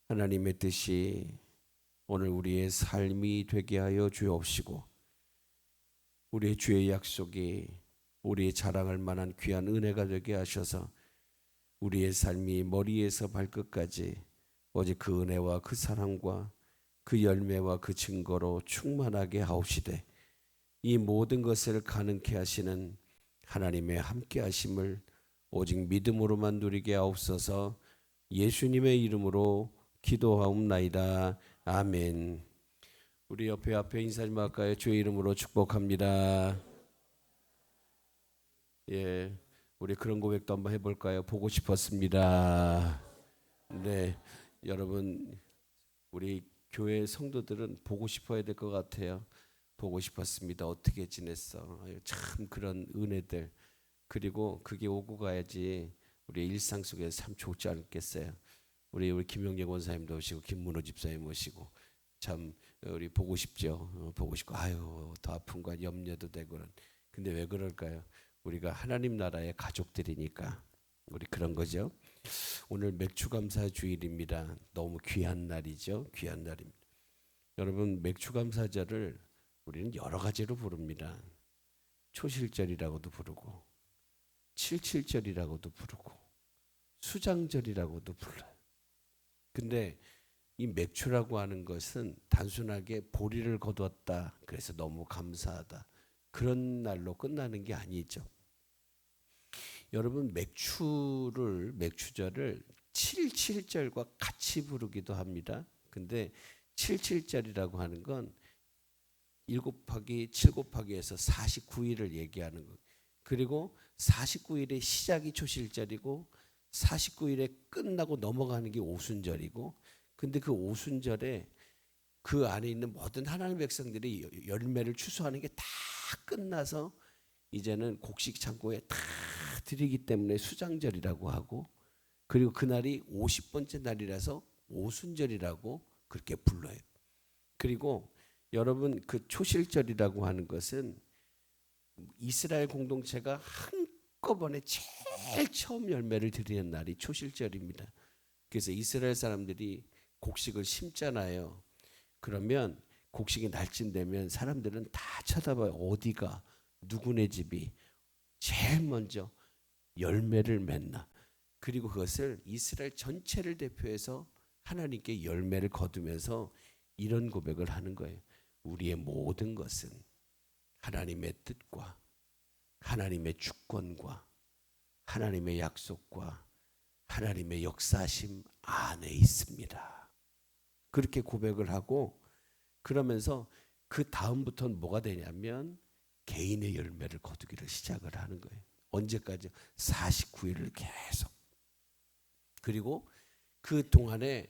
하나님의 뜻이 오늘 우리의 삶이 되게 하여 주옵시고, 우리의 주의 약속이 우리의 자랑할 만한 귀한 은혜가 되게 하셔서 우리의 삶이 머리에서 발끝까지 오직 그 은혜와 그 사랑과 그 열매와 그 증거로 충만하게 하옵시되, 이 모든 것을 가능케 하시는 하나님의 함께 하심을 오직 믿음으로만 누리게 하옵소서. 예수님의 이름으로 기도하옵나이다. 아멘. 우리 앞에 인사 좀 할까요? 주의 이름으로 축복합니다. 예, 우리 그런 고백도 한번 해볼까요? 보고 싶었습니다. 네, 여러분, 우리 교회 성도들은 보고 싶어야 될 것 같아요. 보고 싶었습니다. 어떻게 지냈어? 아유, 참 그런 은혜들, 그리고 그게 오고 가야지 우리 일상 속에서 참 좋지 않겠어요? 우리 김영재 원사님도 오시고 김문호 집사님 오시고 참 우리 보고 싶죠. 보고 싶고 아유 더 아픈과 염려도 되고. 근데 왜 그럴까요? 우리가 하나님 나라의 가족들이니까 우리 그런 거죠. 오늘 맥주감사 주일입니다. 너무 귀한 날이죠. 귀한 날입니다. 여러분, 맥주감사절을 우리는 여러 가지로 부릅니다. 초실절이라고도 부르고 칠칠절이라고도 부르고 수장절이라고도 불러요. 근데 이 맥주라고 하는 것은 단순하게 보리를 거두었다, 그래서 너무 감사하다, 그런 날로 끝나는 게 아니죠. 여러분, 맥주절을 77절과 같이 부르기도 합니다. 근데 77절이라고 하는 건 1 곱하기 7 곱하기 해서 49일을 얘기하는 거. 그리고 49일의 시작이 초실절이고 49일에 끝나고 넘어가는 게 오순절이고, 근데 그 오순절에 그 안에 있는 모든 하나님의 백성들이 열매를 추수하는 게 다 끝나서 이제는 곡식 창고에 다 드리기 때문에 수장절이라고 하고, 그리고 그날이 50번째 날이라서 오순절이라고 그렇게 불러요. 그리고 여러분, 그 초실절이라고 하는 것은 이스라엘 공동체가 한꺼번에 제일 처음 열매를 드리는 날이 초실절입니다. 그래서 이스라엘 사람들이 곡식을 심잖아요. 그러면 곡식이 날찐되면 사람들은 다 쳐다봐요. 어디가 누구네 집이 제일 먼저 열매를 맺나. 그리고 그것을 이스라엘 전체를 대표해서 하나님께 열매를 거두면서 이런 고백을 하는 거예요. 우리의 모든 것은 하나님의 뜻과 하나님의 주권과 하나님의 약속과 하나님의 역사심 안에 있습니다. 그렇게 고백을 하고, 그러면서 그 다음부터는 뭐가 되냐면 개인의 열매를 거두기를 시작을 하는 거예요. 언제까지? 49일을 계속. 그리고 그 동안에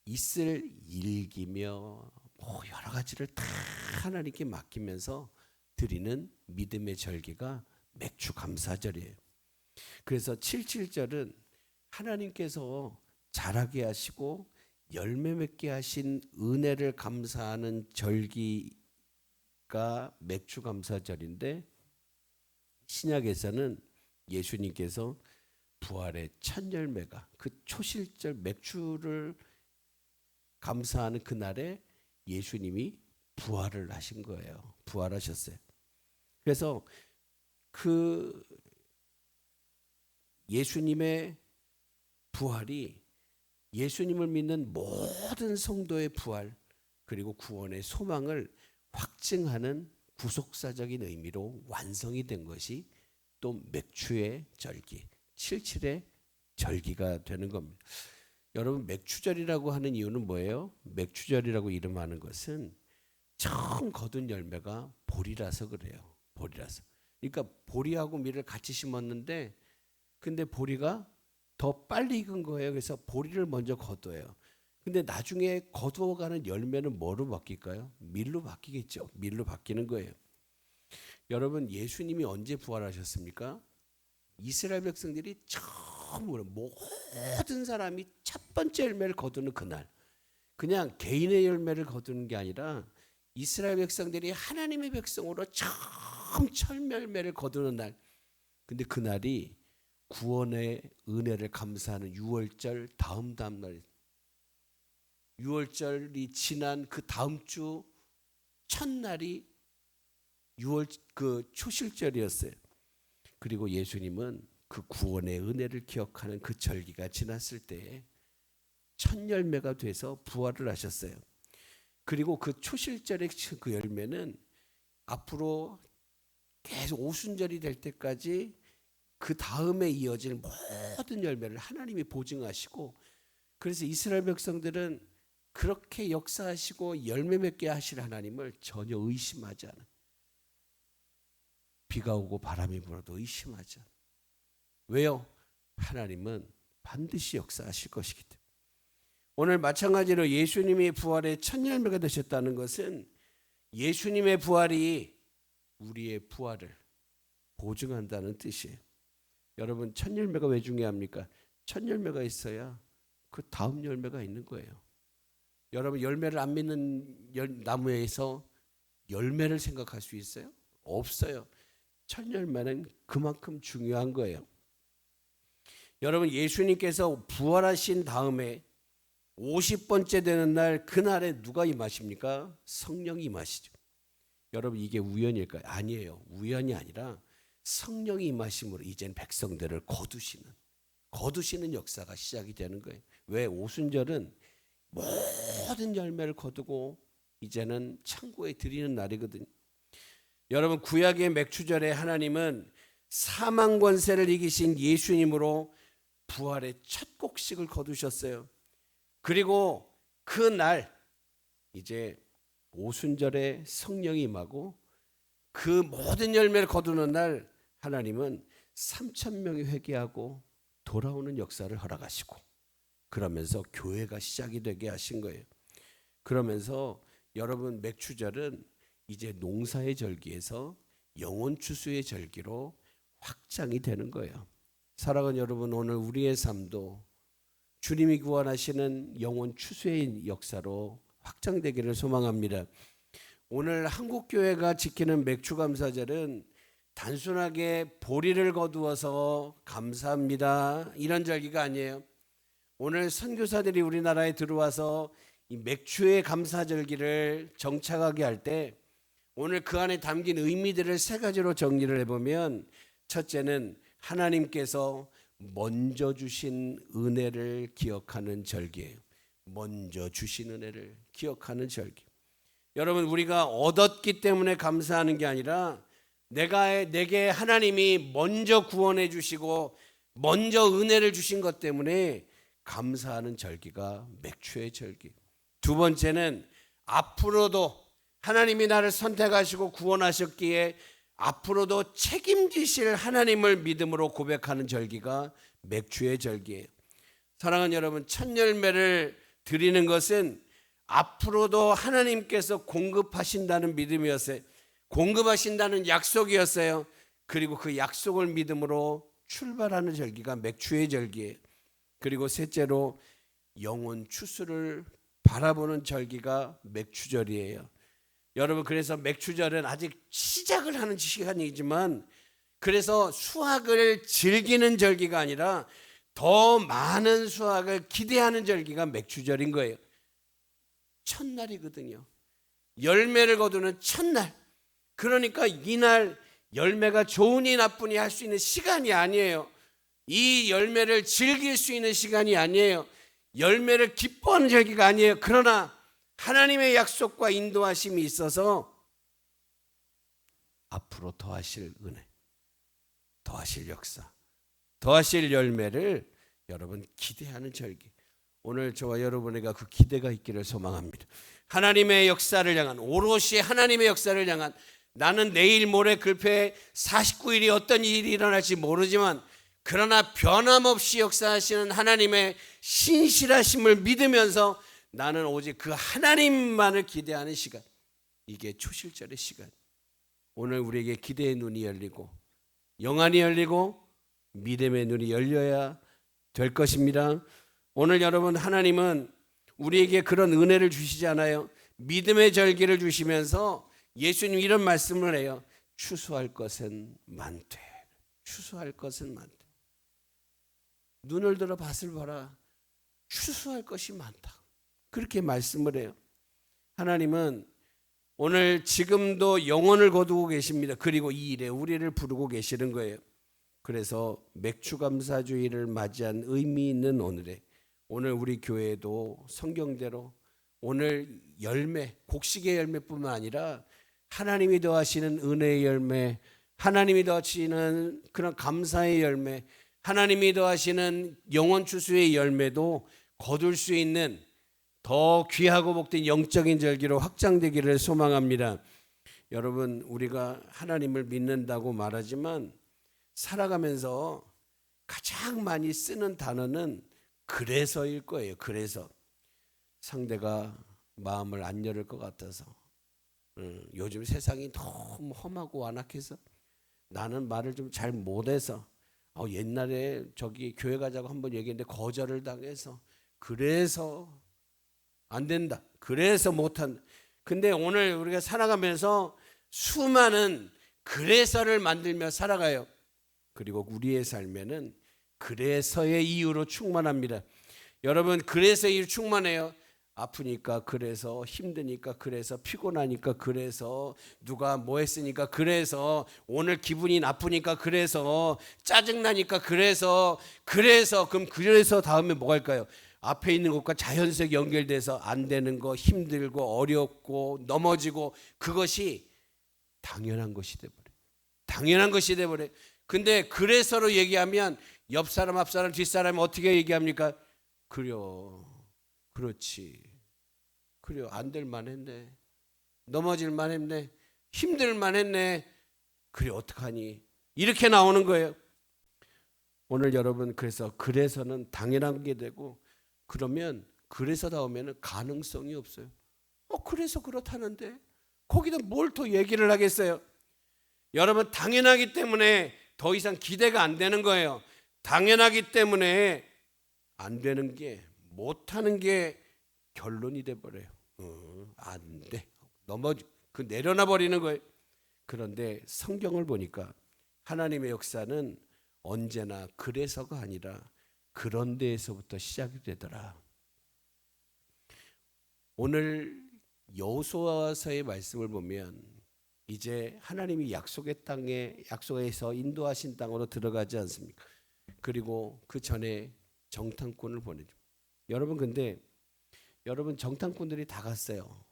있을 일기며 뭐 여러 가지를 다 하나님께 맡기면서 드리는 믿음의 절기가 맥주 감사절이에요. 그래서 77절은 하나님께서 자라게 하시고 열매 맺게 하신 은혜를 감사하는 절기가 맥주 감사절인데, 신약에서는 예수님께서 부활의 첫 열매가 그 초실절 맥주를 감사하는 그날에 예수님이 부활을 하신 거예요. 부활하셨어요. 그래서 그 예수님의 부활이 예수님을 믿는 모든 성도의 부활, 그리고 구원의 소망을 확증하는 구속사적인 의미로 완성이 된 것이 또 맥주의 절기, 77의 절기가 되는 겁니다. 여러분, 맥주절이라고 하는 이유는 뭐예요? 맥주절이라고 이름하는 것은 처음 거둔 열매가 보리라서 그래요. 보리라서. 그러니까 보리하고 밀을 같이 심었는데, 근데 보리가 더 빨리 익은 거예요. 그래서 보리를 먼저 거둬요. 근데 나중에 거두어가는 열매는 뭐로 바뀔까요? 밀로 바뀌겠죠. 밀로 바뀌는 거예요. 여러분, 예수님이 언제 부활하셨습니까? 이스라엘 백성들이 처음으로 모든 사람이 첫 번째 열매를 거두는 그날, 그냥 개인의 열매를 거두는 게 아니라 이스라엘 백성들이 하나님의 백성으로 처음 첫 열매를 거두는 날. 근데 그날이 구원의 은혜를 감사하는 6월절 다음 날. 유월절이 지난 그 다음 주 첫날이 유월 그 초실절이었어요. 그리고 예수님은 그 구원의 은혜를 기억하는 그 절기가 지났을 때에 첫 열매가 돼서 부활을 하셨어요. 그리고 그 초실절의 그 열매는 앞으로 계속 오순절이 될 때까지 그 다음에 이어질 모든 열매를 하나님이 보증하시고, 그래서 이스라엘 백성들은 그렇게 역사하시고 열매 맺게 하실 하나님을 전혀 의심하지 않아요. 비가 오고 바람이 불어도 의심하지 않아요. 왜요? 하나님은 반드시 역사하실 것이기 때문에. 오늘 마찬가지로 예수님이 부활의 첫 열매가 되셨다는 것은 예수님의 부활이 우리의 부활을 보증한다는 뜻이에요. 여러분, 첫 열매가 왜 중요합니까? 첫 열매가 있어야 그 다음 열매가 있는 거예요. 여러분, 열매를 안 맺는 나무에서 열매를 생각할 수 있어요? 없어요. 첫 열매는 그만큼 중요한 거예요. 여러분, 예수님께서 부활하신 다음에 50번째 되는 날, 그날에 누가 임하십니까? 성령이 임하시죠. 여러분, 이게 우연일까요? 아니에요. 우연이 아니라 성령이 임하심으로 이젠 백성들을 거두시는 역사가 시작이 되는 거예요. 왜? 오순절은 모든 열매를 거두고 이제는 창고에 드리는 날이거든요. 여러분, 구약의 맥추절에 하나님은 사망 권세를 이기신 예수님으로 부활의 첫 곡식을 거두셨어요. 그리고 그 날 이제 오순절에 성령이 임하고 그 모든 열매를 거두는 날 하나님은 3,000명이 회개하고 돌아오는 역사를 허락하시고, 그러면서 교회가 시작이 되게 하신 거예요. 그러면서 여러분, 맥추절은 이제 농사의 절기에서 영혼 추수의 절기로 확장이 되는 거예요. 사랑하는 여러분, 오늘 우리의 삶도 주님이 구원하시는 영혼 추수의 역사로 확장되기를 소망합니다. 오늘 한국교회가 지키는 맥추감사절은 단순하게 보리를 거두어서 감사합니다 이런 절기가 아니에요. 오늘 선교사들이 우리나라에 들어와서 이 맥추의 감사절기를 정착하게 할 때 오늘 그 안에 담긴 의미들을 세 가지로 정리를 해보면, 첫째는 하나님께서 먼저 주신 은혜를 기억하는 절기예요. 먼저 주신 은혜를 기억하는 절기. 여러분, 우리가 얻었기 때문에 감사하는 게 아니라 내게 하나님이 먼저 구원해 주시고 먼저 은혜를 주신 것 때문에 감사하는 절기가 맥추의 절기. 두 번째는 앞으로도 하나님이 나를 선택하시고 구원하셨기에 앞으로도 책임지실 하나님을 믿음으로 고백하는 절기가 맥추의 절기예요. 사랑하는 여러분, 첫 열매를 드리는 것은 앞으로도 하나님께서 공급하신다는 믿음이었어요. 공급하신다는 약속이었어요. 그리고 그 약속을 믿음으로 출발하는 절기가 맥추의 절기예요. 그리고 셋째로 영혼 추수를 바라보는 절기가 맥추절이에요. 여러분, 그래서 맥추절은 아직 시작을 하는 시간이지만, 그래서 수확을 즐기는 절기가 아니라 더 많은 수확을 기대하는 절기가 맥추절인 거예요. 첫날이거든요. 열매를 거두는 첫날. 그러니까 이날 열매가 좋으니 나쁘니 할 수 있는 시간이 아니에요. 이 열매를 즐길 수 있는 시간이 아니에요. 열매를 기뻐하는 절기가 아니에요. 그러나 하나님의 약속과 인도하심이 있어서 앞으로 더하실 은혜, 더하실 역사, 더하실 열매를 여러분 기대하는 절기. 오늘 저와 여러분에게 그 기대가 있기를 소망합니다. 하나님의 역사를 향한, 오롯이 하나님의 역사를 향한, 나는 내일 모레 글패 49일이 어떤 일이 일어날지 모르지만 그러나 변함없이 역사하시는 하나님의 신실하심을 믿으면서 나는 오직 그 하나님만을 기대하는 시간, 이게 초실절의 시간. 오늘 우리에게 기대의 눈이 열리고 영안이 열리고 믿음의 눈이 열려야 될 것입니다. 오늘 여러분, 하나님은 우리에게 그런 은혜를 주시지 않아요. 믿음의 절기를 주시면서 예수님 이런 말씀을 해요. 추수할 것은 많되, 추수할 것은 많되. 눈을 들어 밭을 봐라. 추수할 것이 많다. 그렇게 말씀을 해요. 하나님은 오늘 지금도 영혼을 거두고 계십니다. 그리고 이 일에 우리를 부르고 계시는 거예요. 그래서 맥주감사주의를 맞이한 의미 있는 오늘 우리 교회도 성경대로 오늘 열매, 곡식의 열매뿐만 아니라 하나님이 더하시는 은혜의 열매, 하나님이 더하시는 그런 감사의 열매, 하나님이 더하시는 영원 추수의 열매도 거둘 수 있는 더 귀하고 복된 영적인 절기로 확장되기를 소망합니다. 여러분, 우리가 하나님을 믿는다고 말하지만 살아가면서 가장 많이 쓰는 단어는 그래서일 거예요. 그래서 상대가 마음을 안 열을 것 같아서, 요즘 세상이 너무 험하고 완악해서, 나는 말을 좀 잘 못해서, 옛날에 저기 교회 가자고 한번 얘기했는데 거절을 당해서, 그래서 안 된다, 그래서 못한다. 근데 오늘 우리가 살아가면서 수많은 그래서를 만들며 살아가요. 그리고 우리의 삶에는 그래서의 이유로 충만합니다. 여러분, 그래서 이유 충만해요. 아프니까, 그래서 힘드니까, 그래서 피곤하니까, 그래서 누가 뭐 했으니까, 그래서 오늘 기분이 나쁘니까, 그래서 짜증나니까, 그래서 그럼 그래서 다음에 뭐가 할까요? 앞에 있는 것과 자연스럽게 연결돼서 안 되는 거, 힘들고 어렵고 넘어지고, 그것이 당연한 것이 돼버려요. 당연한 것이 돼버려요. 근데 그래서로 얘기하면 옆 사람, 앞 사람, 뒷 사람이 어떻게 얘기합니까? 그렇지, 그래요, 안 될 만했네, 넘어질 만했네, 힘들 만했네, 그래 어떡하니, 이렇게 나오는 거예요. 오늘 여러분, 그래서는 당연한 게 되고, 그러면 그래서 나오면 가능성이 없어요. 그래서 그렇다는데 거기다 뭘 더 얘기를 하겠어요? 여러분, 당연하기 때문에 더 이상 기대가 안 되는 거예요. 당연하기 때문에 안 되는 게, 못하는 게 결론이 돼버려요. 안 돼, 내려놔 버리는 거예요. 그런데 성경을 보니까 하나님의 역사는 언제나 그래서가 아니라 그런 데에서부터 시작이 되더라. 오늘 여호수아서의 말씀을 보면 이제 하나님이 약속의 땅에, 약속에서 인도하신 땅으로 들어가지 않습니까? 그리고 그 전에 정탐꾼을 보내죠. 여러분, 근데 여러분, 정탐꾼들이 다 갔어요.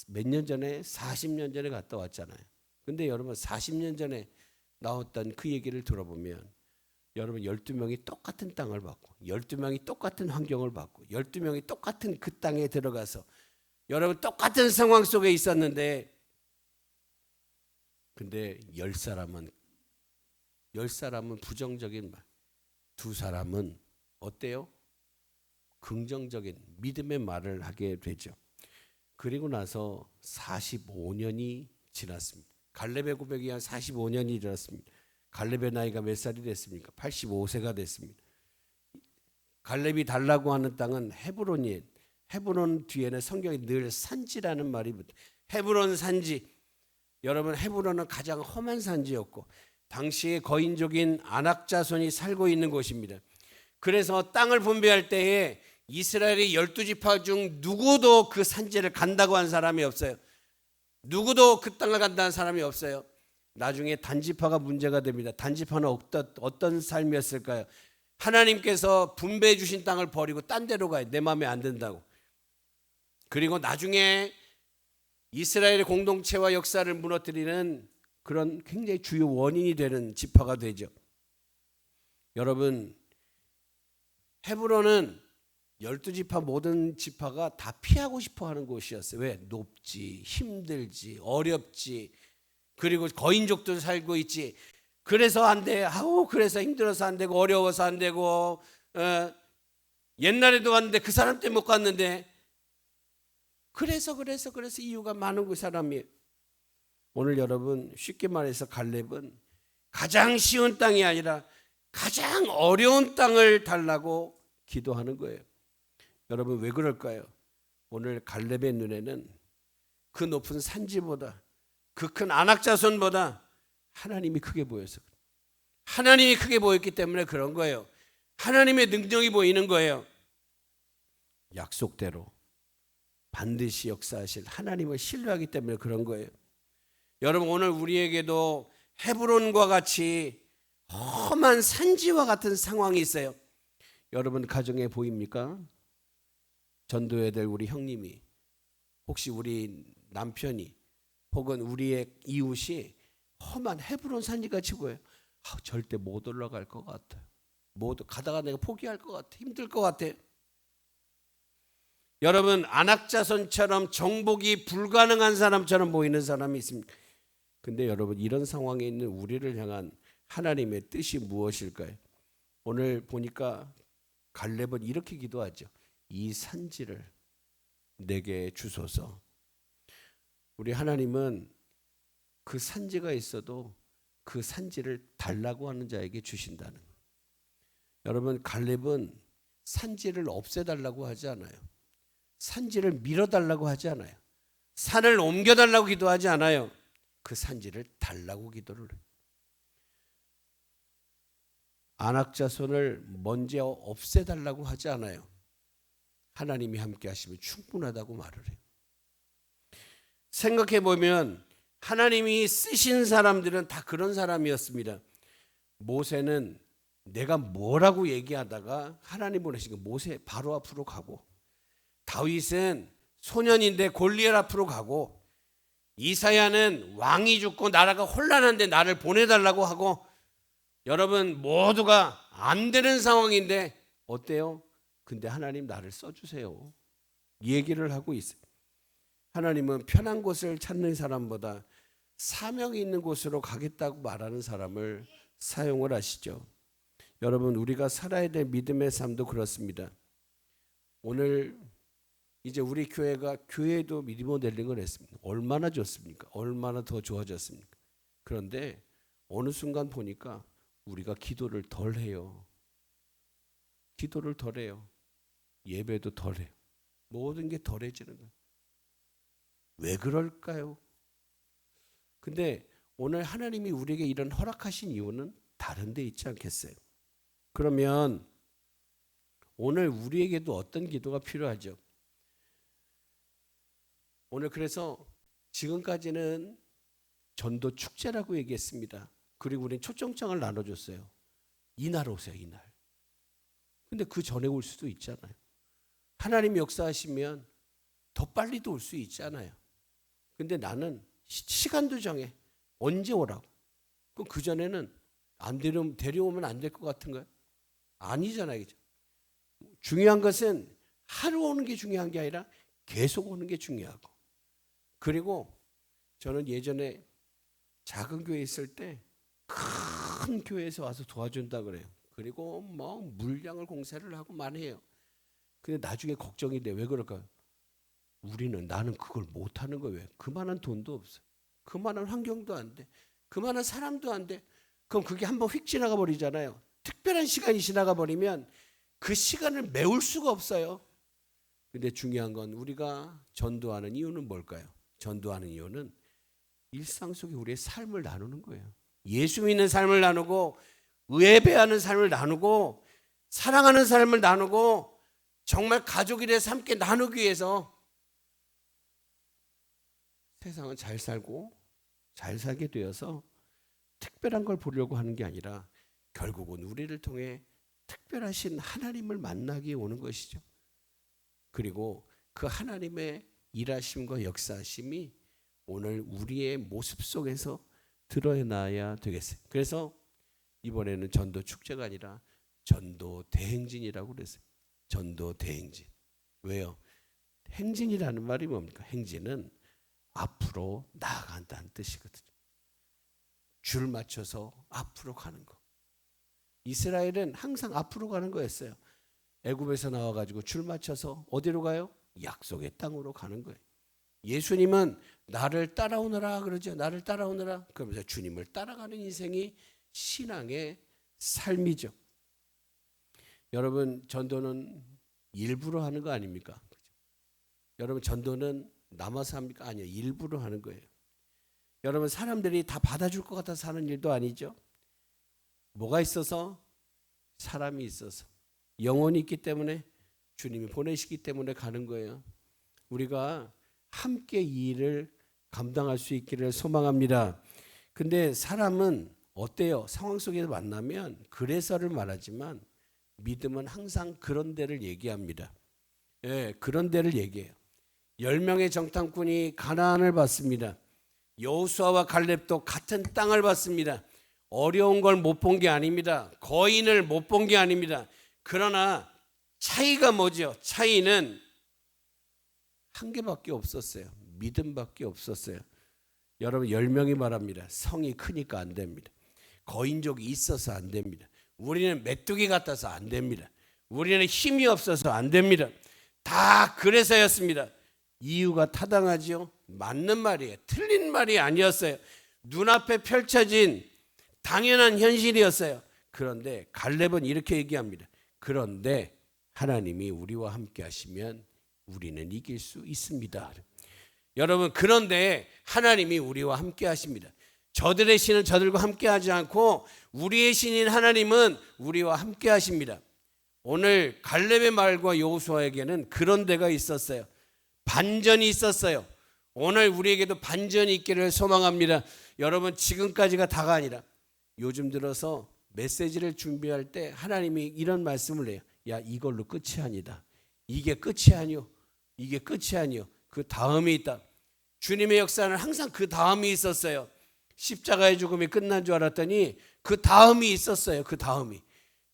몇 년 전에, 40년 전에 갔다 왔잖아요. 근데 여러분, 40년 전에 나왔던 그 얘기를 들어보면, 여러분, 12명이 똑같은 땅을 받고, 12명이 똑같은 환경을 받고, 12명이 똑같은 그 땅에 들어가서 여러분 똑같은 상황 속에 있었는데, 근데 10사람은 부정적인 말, 2사람은 어때요? 긍정적인 믿음의 말을 하게 되죠. 그리고 나서 45년이 지났습니다. 갈렙의 고백이 한 45년이 지났습니다. 갈렙의 나이가 몇 살이 됐습니까? 85세가 됐습니다. 갈렙이 달라고 하는 땅은 헤브론이에요. 헤브론 뒤에는 성경에 늘 산지라는 말이 붙어요. 헤브론 산지. 여러분, 헤브론은 가장 험한 산지였고 당시에 거인족인 아낙 자손이 살고 있는 곳입니다. 그래서 땅을 분배할 때에 이스라엘의 12지파 중 누구도 그 산지를 간다고 한 사람이 없어요. 누구도 그 땅을 간다는 사람이 없어요. 나중에 단지파가 문제가 됩니다. 단지파는 어떤 삶이었을까요? 하나님께서 분배해 주신 땅을 버리고 딴 데로 가요. 내 마음에 안 든다고. 그리고 나중에 이스라엘의 공동체와 역사를 무너뜨리는 그런 굉장히 주요 원인이 되는 지파가 되죠. 여러분, 헤브론은 12지파 모든 지파가 다 피하고 싶어 하는 곳이었어요. 왜? 높지, 힘들지, 어렵지, 그리고 거인족도 살고 있지. 그래서 안 돼. 그래서 힘들어서 안 되고 어려워서 안 되고, 옛날에도 왔는데 그 사람 때문에 못 갔는데, 그래서 이유가 많은 그 사람이에요. 오늘 여러분, 쉽게 말해서 갈렙은 가장 쉬운 땅이 아니라 가장 어려운 땅을 달라고 기도하는 거예요. 여러분, 왜 그럴까요? 오늘 갈렙의 눈에는 그 높은 산지보다, 그 큰 아낙 자손보다 하나님이 크게 보여서, 하나님이 크게 보였기 때문에 그런 거예요. 하나님의 능력이 보이는 거예요. 약속대로 반드시 역사하실 하나님을 신뢰하기 때문에 그런 거예요. 여러분, 오늘 우리에게도 헤브론과 같이 험한 산지와 같은 상황이 있어요. 여러분 가정에 보입니까? 전도해야 될 우리 형님이, 혹시 우리 남편이, 혹은 우리의 이웃이 험한 헤브론 산지같이 보여요. 절대 못 올라갈 것 같아요. 가다가 내가 포기할 것 같아. 힘들 것 같아. 여러분, 안악자손처럼 정복이 불가능한 사람처럼 보이는 사람이 있습니다. 근데 여러분, 이런 상황에 있는 우리를 향한 하나님의 뜻이 무엇일까요? 오늘 보니까 갈렙은 이렇게 기도하죠. 이 산지를 내게 주소서. 우리 하나님은 그 산지가 있어도 그 산지를 달라고 하는 자에게 주신다는 거예요. 여러분, 갈렙은 산지를 없애달라고 하지 않아요. 산지를 밀어달라고 하지 않아요. 산을 옮겨달라고 기도하지 않아요. 그 산지를 달라고 기도를 해요. 안악자손을 먼저 없애달라고 하지 않아요. 하나님이 함께 하시면 충분하다고 말을 해요. 생각해 보면 하나님이 쓰신 사람들은 다 그런 사람이었습니다. 모세는 내가 뭐라고 얘기하다가 하나님 보내시니까 모세 바로 앞으로 가고, 다윗은 소년인데 골리앗 앞으로 가고, 이사야는 왕이 죽고 나라가 혼란한데 나를 보내달라고 하고, 여러분 모두가 안 되는 상황인데 어때요? 근데 하나님 나를 써주세요. 얘기를 하고 있어요. 하나님은 편한 곳을 찾는 사람보다 사명이 있는 곳으로 가겠다고 말하는 사람을 사용을 하시죠. 여러분, 우리가 살아야 될 믿음의 삶도 그렇습니다. 오늘 이제 우리 교회가 교회도 리모델링을 했습니다. 얼마나 좋습니까? 얼마나 더 좋아졌습니까? 그런데 어느 순간 보니까 우리가 기도를 덜 해요. 기도를 덜 해요. 예배도 덜 해요. 모든 게 덜해지는 거예요. 왜 그럴까요? 근데 오늘 하나님이 우리에게 이런 허락하신 이유는 다른 데 있지 않겠어요? 그러면 오늘 우리에게도 어떤 기도가 필요하죠? 오늘 그래서 지금까지는 전도 축제라고 얘기했습니다. 그리고 우리는 초청장을 나눠줬어요. 이날 오세요, 이날. 근데 그 전에 올 수도 있잖아요. 하나님 역사하시면 더 빨리도 올 수 있잖아요. 근데 나는 시간도 정해. 언제 오라고. 그럼 그 전에는 안 데려오면 안 될 것 같은 거예요? 아니잖아요. 중요한 것은 하루 오는 게 중요한 게 아니라 계속 오는 게 중요하고. 그리고 저는 예전에 작은 교회 있을 때 큰 교회에서 와서 도와준다 그래요. 그리고 뭐 물량을 공세를 하고 많이 해요. 근데 나중에 걱정이 돼. 왜 그럴까요? 나는 그걸 못하는 거예요. 왜? 그만한 돈도 없어. 그만한 환경도 안 돼. 그만한 사람도 안 돼. 그럼 그게 한번 휙 지나가 버리잖아요. 특별한 시간이 지나가 버리면 그 시간을 메울 수가 없어요. 근데 중요한 건 우리가 전도하는 이유는 뭘까요? 전도하는 이유는 일상 속에 우리의 삶을 나누는 거예요. 예수 믿는 삶을 나누고, 예배하는 삶을 나누고, 사랑하는 삶을 나누고, 정말 가족이 돼서 함께 나누기 위해서 세상은 잘 살고 잘 살게 되어서 특별한 걸 보려고 하는 게 아니라 결국은 우리를 통해 특별하신 하나님을 만나기 오는 것이죠. 그리고 그 하나님의 일하심과 역사하심이 오늘 우리의 모습 속에서 드러나야 되겠어요. 그래서 이번에는 전도 축제가 아니라 전도 대행진이라고 그랬어요. 전도 대행진. 왜요? 행진이라는 말이 뭡니까? 행진은 앞으로 나아간다는 뜻이거든요. 줄 맞춰서 앞으로 가는 거. 이스라엘은 항상 앞으로 가는 거였어요. 애굽에서 나와가지고 줄 맞춰서 어디로 가요? 약속의 땅으로 가는 거예요. 예수님은 나를 따라오너라 그러죠. 나를 따라오너라. 그러면서 주님을 따라가는 인생이 신앙의 삶이죠. 여러분, 전도는 일부러 하는 거 아닙니까? 여러분, 전도는 남아서 합니까? 아니요. 일부러 하는 거예요. 여러분, 사람들이 다 받아줄 것 같아서 하는 일도 아니죠. 뭐가 있어서? 사람이 있어서. 영혼이 있기 때문에 주님이 보내시기 때문에 가는 거예요. 우리가 함께 이 일을 감당할 수 있기를 소망합니다. 근데 사람은 어때요? 상황 속에서 만나면 그래서를 말하지만 믿음은 항상 그런 데를 얘기합니다. 예, 그런 데를 얘기해요. 10명의 정탐꾼이 가나안을 봤습니다. 여호수아와 갈렙도 같은 땅을 봤습니다. 어려운 걸 못 본 게 아닙니다. 거인을 못 본 게 아닙니다. 그러나 차이가 뭐죠? 차이는 한 개밖에 없었어요. 믿음밖에 없었어요. 여러분 10명이 말합니다. 성이 크니까 안 됩니다. 거인족이 있어서 안 됩니다. 우리는 메뚜기 같아서 안 됩니다. 우리는 힘이 없어서 안 됩니다. 다 그래서였습니다. 이유가 타당하죠? 맞는 말이에요. 틀린 말이 아니었어요. 눈앞에 펼쳐진 당연한 현실이었어요. 그런데 갈렙은 이렇게 얘기합니다. 그런데 하나님이 우리와 함께 하시면 우리는 이길 수 있습니다. 여러분, 그런데 하나님이 우리와 함께 하십니다. 저들의 신은 저들과 함께 하지 않고 우리의 신인 하나님은 우리와 함께 하십니다. 오늘 갈렙의 말과 여호수아에게는 그런 데가 있었어요. 반전이 있었어요. 오늘 우리에게도 반전이 있기를 소망합니다. 여러분, 지금까지가 다가 아니라 요즘 들어서 메시지를 준비할 때 하나님이 이런 말씀을 해요. 야, 이걸로 끝이 아니다. 이게 끝이 아니요. 이게 끝이 아니요. 그 다음이 있다. 주님의 역사는 항상 그 다음이 있었어요. 십자가의 죽음이 끝난 줄 알았더니 그 다음이 있었어요. 그 다음이.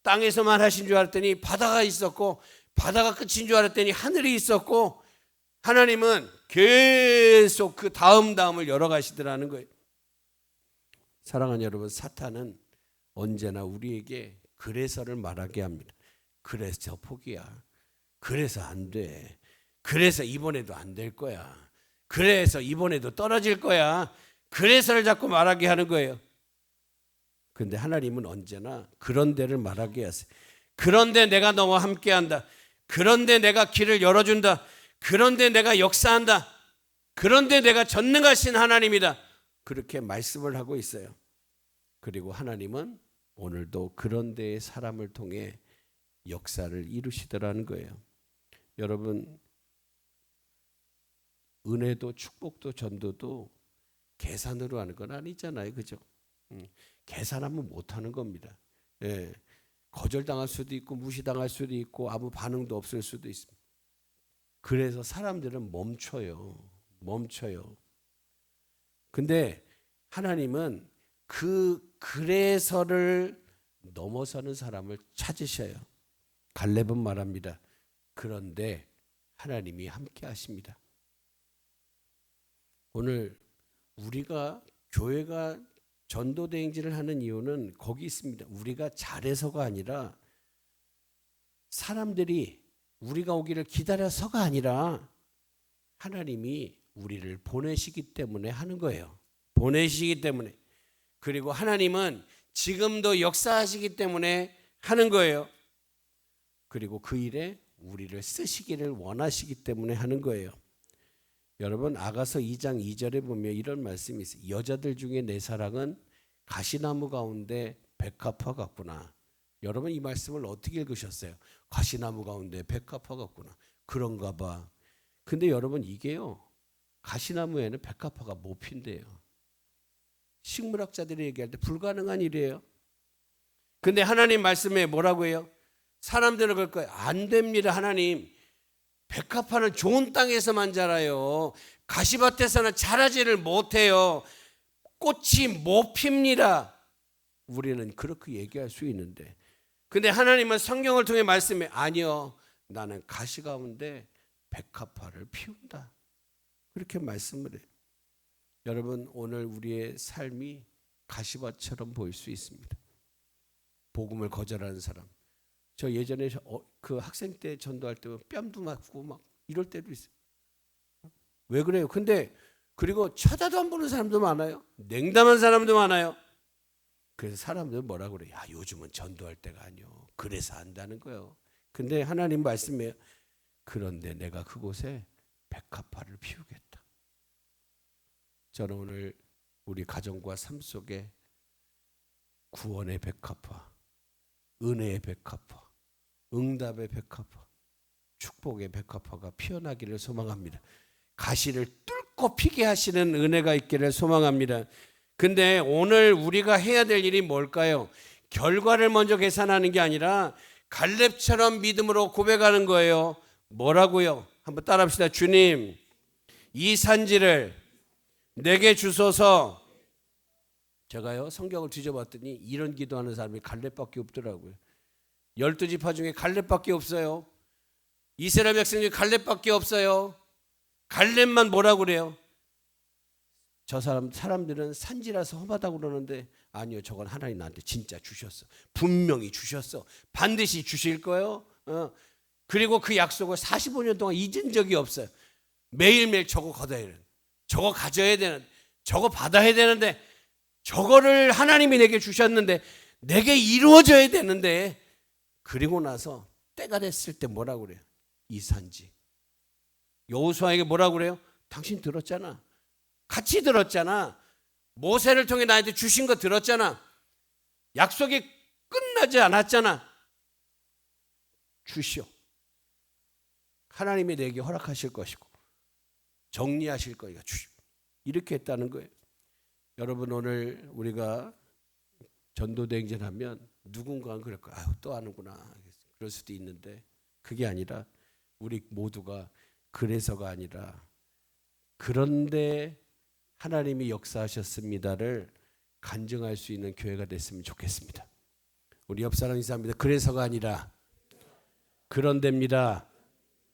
땅에서만 하신 줄 알았더니 바다가 있었고, 바다가 끝인 줄 알았더니 하늘이 있었고, 하나님은 계속 그 다음을 열어가시더라는 거예요. 사랑하는 여러분, 사탄은 언제나 우리에게 그래서를 말하게 합니다. 그래서 포기야. 그래서 안 돼. 그래서 이번에도 안 될 거야. 그래서 이번에도 떨어질 거야. 그래서를 자꾸 말하게 하는 거예요. 그런데 하나님은 언제나 그런 데를 말하게 하세요. 그런데 내가 너와 함께한다. 그런데 내가 길을 열어준다. 그런데 내가 역사한다. 그런데 내가 전능하신 하나님이다. 그렇게 말씀을 하고 있어요. 그리고 하나님은 오늘도 그런 데의 사람을 통해 역사를 이루시더라는 거예요. 여러분, 은혜도 축복도 전도도 계산으로 하는 건 아니잖아요. 그죠? 계산하면 못하는 겁니다. 예. 거절당할 수도 있고 무시당할 수도 있고 아무 반응도 없을 수도 있습니다. 그래서 사람들은 멈춰요. 근데 하나님은 그래서를 넘어서는 사람을 찾으셔요. 갈렙은 말합니다. 그런데 하나님이 함께 하십니다. 오늘 우리가 교회가 전도대행진을 하는 이유는 거기 있습니다. 우리가 잘해서가 아니라 사람들이 우리가 오기를 기다려서가 아니라 하나님이 우리를 보내시기 때문에 하는 거예요. 보내시기 때문에. 그리고 하나님은 지금도 역사하시기 때문에 하는 거예요. 그리고 그 일에 우리를 쓰시기를 원하시기 때문에 하는 거예요. 여러분, 아가서 2장 2절에 보면 이런 말씀이 있어요. 여자들 중에 내 사랑은 가시나무 가운데 백합화 같구나. 여러분, 이 말씀을 어떻게 읽으셨어요? 가시나무 가운데 백합화 같구나. 그런가 봐. 근데 여러분, 이게요, 가시나무에는 백합화가 못 핀대요. 식물학자들이 얘기할 때 불가능한 일이에요. 근데 하나님 말씀에 뭐라고 해요? 사람들은 그럴 거예요. 안 됩니다, 하나님. 백합화는 좋은 땅에서만 자라요. 가시밭에서는 자라지를 못해요. 꽃이 못 핍니다. 우리는 그렇게 얘기할 수 있는데, 근데 하나님은 성경을 통해 말씀해, 아니요, 나는 가시 가운데 백합화를 피운다. 그렇게 말씀을 해요. 여러분, 오늘 우리의 삶이 가시밭처럼 보일 수 있습니다. 복음을 거절하는 사람. 저 예전에 그 학생 때 전도할 때 뺨도 맞고 막 이럴 때도 있어요. 왜 그래요? 근데 그리고 쳐다도 안 보는 사람도 많아요. 냉담한 사람도 많아요. 그래서 사람들은 뭐라고 그래요? 야, 요즘은 전도할 때가 아니요. 그래서 한다는 거예요. 근데 하나님 말씀이에요. 그런데 내가 그곳에 백합화를 피우겠다. 저는 오늘 우리 가정과 삶 속에 구원의 백합화, 은혜의 백합화, 응답의 백합화, 축복의 백합화가 피어나기를 소망합니다. 가시를 뚫고 피게 하시는 은혜가 있기를 소망합니다. 근데 오늘 우리가 해야 될 일이 뭘까요? 결과를 먼저 계산하는 게 아니라 갈렙처럼 믿음으로 고백하는 거예요. 뭐라고요? 한번 따라합시다. 주님, 이 산지를 내게 주소서. 제가요 성경을 뒤져봤더니 이런 기도하는 사람이 갈렙밖에 없더라고요. 12지파 중에 갈렙밖에 없어요. 이스라엘 백성 중에 갈렙밖에 없어요. 갈렙만 뭐라고 그래요? 저 사람들은 산지라서 험하다고 그러는데 아니요, 저건 하나님 나한테 진짜 주셨어. 분명히 주셨어. 반드시 주실 거예요. 그리고 그 약속을 45년 동안 잊은 적이 없어요. 매일매일 저거 걷어야 되는, 저거 가져야 되는, 저거 받아야 되는데, 저거를 하나님이 내게 주셨는데 내게 이루어져야 되는데, 그리고 나서 때가 됐을 때 뭐라고 그래요? 이 산지. 여호수아에게 뭐라고 그래요? 당신 들었잖아. 같이 들었잖아. 모세를 통해 나한테 주신 거 들었잖아. 약속이 끝나지 않았잖아. 주시오. 하나님이 내게 허락하실 것이고 정리하실 거니까 주시오. 이렇게 했다는 거예요. 여러분, 오늘 우리가 전도대행진하면 누군가는 그럴 거야. 아유, 또 하는구나. 그럴 수도 있는데 그게 아니라 우리 모두가 그래서가 아니라 그런데 하나님이 역사하셨습니다를 간증할 수 있는 교회가 됐으면 좋겠습니다. 우리 옆 사람 인사합니다. 그래서가 아니라 그런데입니다.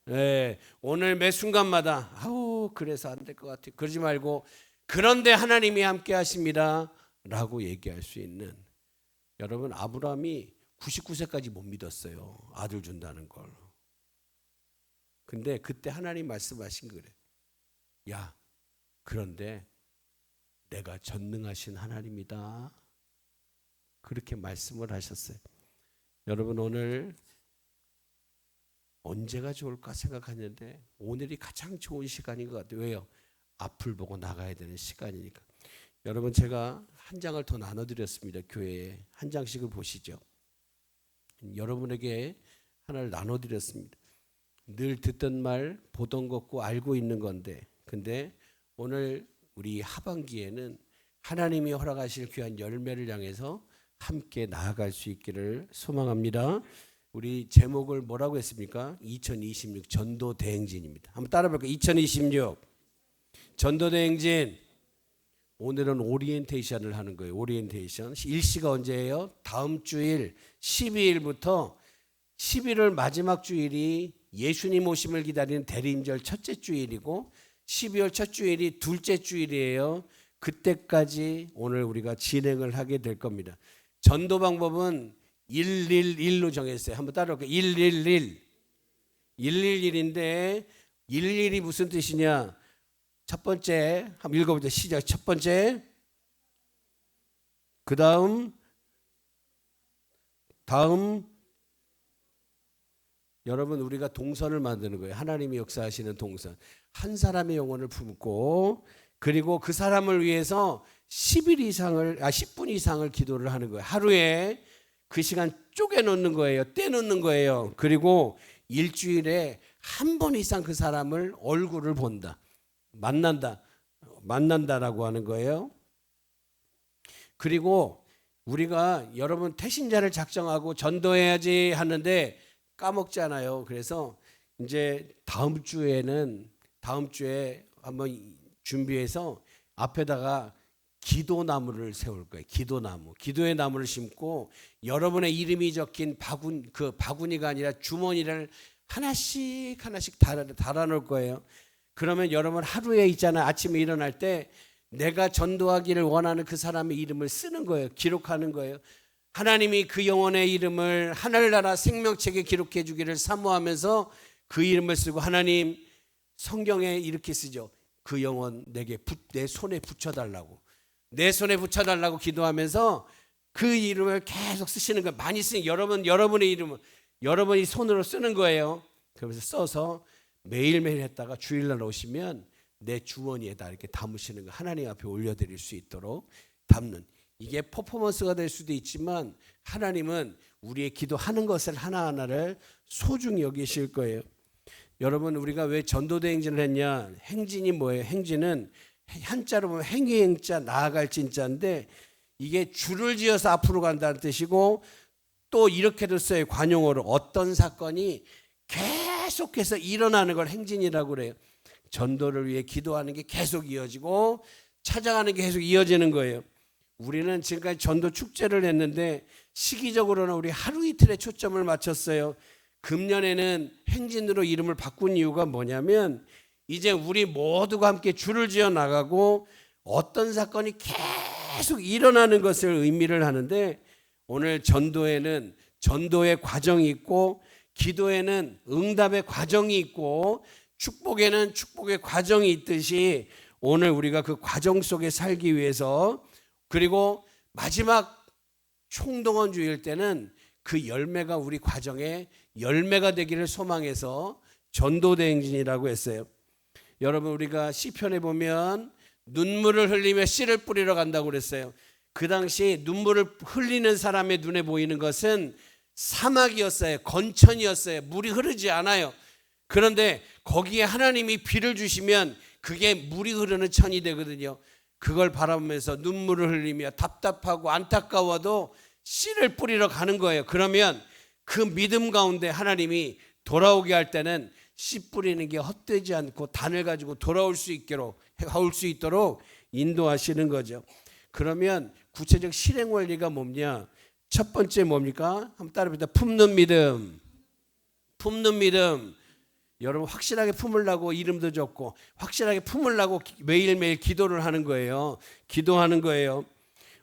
네, 오늘 매 순간마다 아우 그래서 안 될 것 같아요. 그러지 말고 그런데 하나님이 함께 하십니다 라고 얘기할 수 있는. 여러분, 아브라함이 99세까지 못 믿었어요. 아들 준다는 걸. 근데 그때 하나님 말씀하신 거래. 야, 그런데 내가 전능하신 하나님이다. 그렇게 말씀을 하셨어요. 여러분, 오늘 언제가 좋을까 생각하는데 오늘이 가장 좋은 시간인 것 같아요. 왜요? 앞을 보고 나가야 되는 시간이니까. 여러분, 제가 한 장을 더 나눠드렸습니다. 교회에 한 장씩을 보시죠. 여러분에게 하나를 나눠드렸습니다. 늘 듣던 말, 보던 것고 알고 있는 건데, 근데 오늘 우리 하반기에는 하나님이 허락하실 귀한 열매를 향해서 함께 나아갈 수 있기를 소망합니다. 우리 제목을 뭐라고 했습니까? 2026 전도대행진입니다. 한번 따라 볼까요? 2026 전도대행진. 오늘은 오리엔테이션을 하는 거예요. 오리엔테이션. 일시가 언제예요? 다음 주일 12일부터 11월 마지막 주일이 예수님 오심을 기다리는 대림절 첫째 주일이고 12월 첫 주일이 둘째 주일이에요. 그때까지 오늘 우리가 진행을 하게 될 겁니다. 전도 방법은 111로 정했어요. 한번 따라올게요. 111. 111인데 11이 무슨 뜻이냐? 첫 번째 한번 읽어보자. 시작. 첫 번째, 그 다음 여러분, 우리가 동선을 만드는 거예요. 하나님이 역사하시는 동선. 한 사람의 영혼을 품고 그리고 그 사람을 위해서 10분 이상을 기도를 하는 거예요. 하루에 그 시간 쪼개놓는 거예요. 떼놓는 거예요. 그리고 일주일에 한 번 이상 그 사람을 얼굴을 본다. 만난다라고 하는 거예요. 그리고 우리가 여러분 태신자를 작정하고 전도해야지 하는데 까먹잖아요. 그래서 이제 다음 주에 한번 준비해서 앞에다가 기도나무를 세울 거예요. 기도나무. 기도의 나무를 심고 여러분의 이름이 적힌 바구니가 아니라 주머니를 하나씩 달아놓을 거예요. 그러면 여러분 하루에 있잖아요. 아침에 일어날 때 내가 전도하기를 원하는 그 사람의 이름을 쓰는 거예요. 기록하는 거예요. 하나님이 그 영혼의 이름을 하늘나라 생명책에 기록해 주기를 사모하면서 그 이름을 쓰고, 하나님 성경에 이렇게 쓰죠. 그 영혼 내게 내 손에 붙여달라고, 내 손에 붙여달라고 기도하면서 그 이름을 계속 쓰시는 거예요. 많이 쓰니 여러분의 이름을 여러분이 손으로 쓰는 거예요. 그러면서 써서 매일매일 했다가 주일날 오시면 내 주머니에다 이렇게 담으시는 거, 하나님 앞에 올려드릴 수 있도록 담는, 이게 퍼포먼스가 될 수도 있지만 하나님은 우리의 기도하는 것을 하나하나를 소중히 여기실 거예요. 여러분 우리가 왜 전도대 행진을 했냐? 행진이 뭐예요? 행진은 한자로 보면 행위행자 나아갈 진자인데 이게 줄을 지어서 앞으로 간다는 뜻이고 또 이렇게도 써요. 관용어로 어떤 사건이 계속해서 일어나는 걸 행진이라고 그래요. 전도를 위해 기도하는 게 계속 이어지고 찾아가는 게 계속 이어지는 거예요. 우리는 지금까지 전도 축제를 했는데 시기적으로는 우리 하루 이틀에 초점을 맞췄어요. 금년에는 행진으로 이름을 바꾼 이유가 뭐냐면 이제 우리 모두가 함께 줄을 지어 나가고 어떤 사건이 계속 일어나는 것을 의미를 하는데 오늘 전도에는 전도의 과정이 있고 기도에는 응답의 과정이 있고 축복에는 축복의 과정이 있듯이 오늘 우리가 그 과정 속에 살기 위해서 그리고 마지막 총동원주일 때는 그 열매가 우리 과정에 열매가 되기를 소망해서 전도대행진이라고 했어요. 여러분 우리가 시편에 보면 눈물을 흘리며 씨를 뿌리러 간다고 그랬어요. 그 당시 눈물을 흘리는 사람의 눈에 보이는 것은 사막이었어요. 건천이었어요. 물이 흐르지 않아요. 그런데 거기에 하나님이 비를 주시면 그게 물이 흐르는 천이 되거든요. 그걸 바라보면서 눈물을 흘리며 답답하고 안타까워도 씨를 뿌리러 가는 거예요. 그러면 그 믿음 가운데 하나님이 돌아오게 할 때는 씨 뿌리는 게 헛되지 않고 단을 가지고 돌아올 수 있도록 인도하시는 거죠. 그러면 구체적 실행 원리가 뭡냐? 첫 번째 뭡니까? 한번 따라합니다. 품는 믿음. 품는 믿음. 여러분 확실하게 품으려고 이름도 적고 확실하게 품으려고 매일매일 기도를 하는 거예요. 기도하는 거예요.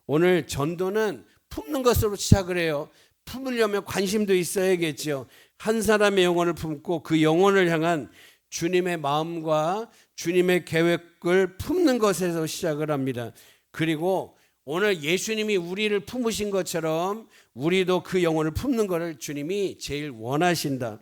오늘 전도는 품는 것으로 시작을 해요. 품으려면 관심도 있어야겠죠. 한 사람의 영혼을 품고 그 영혼을 향한 주님의 마음과 주님의 계획을 품는 것에서 시작을 합니다. 그리고 오늘 예수님이 우리를 품으신 것처럼 우리도 그 영혼을 품는 것을 주님이 제일 원하신다.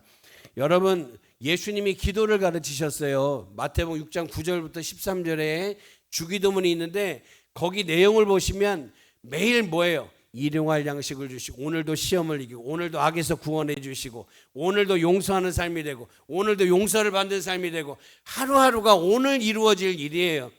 여러분 예수님이 기도를 가르치셨어요. 마태복음 6장 9절부터 13절에 주기도문이 있는데 거기 내용을 보시면 매일 뭐예요? 일용할 양식을 주시고 오늘도 시험을 이기고 오늘도 악에서 구원해 주시고 오늘도 용서하는 삶이 되고 오늘도 용서를 받는 삶이 되고 하루하루가 오늘 이루어질 일이에요.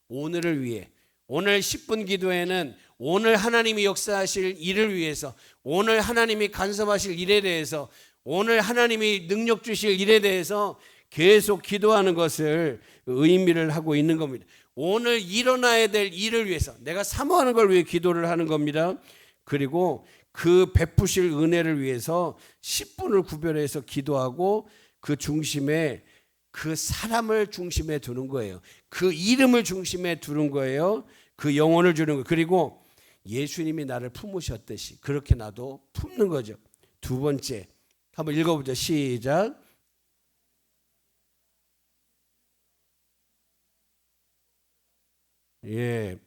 오늘을 위해 오늘 10분 기도에는 오늘 하나님이 역사하실 일을 위해서 오늘 하나님이 간섭하실 일에 대해서 오늘 하나님이 능력 주실 일에 대해서 계속 기도하는 것을 의미를 하고 있는 겁니다. 오늘 일어나야 될 일을 위해서 내가 사모하는 걸 위해 기도를 하는 겁니다. 그리고 그 베푸실 은혜를 위해서 10분을 구별해서 기도하고 그 중심에 그 사람을 중심에 두는 거예요. 그 이름을 중심에 두는 거예요. 그 영혼을 주는 거예요. 그리고 예수님이 나를 품으셨듯이 그렇게 나도 품는 거죠. 두 번째 한번 읽어보죠. 시작. 예,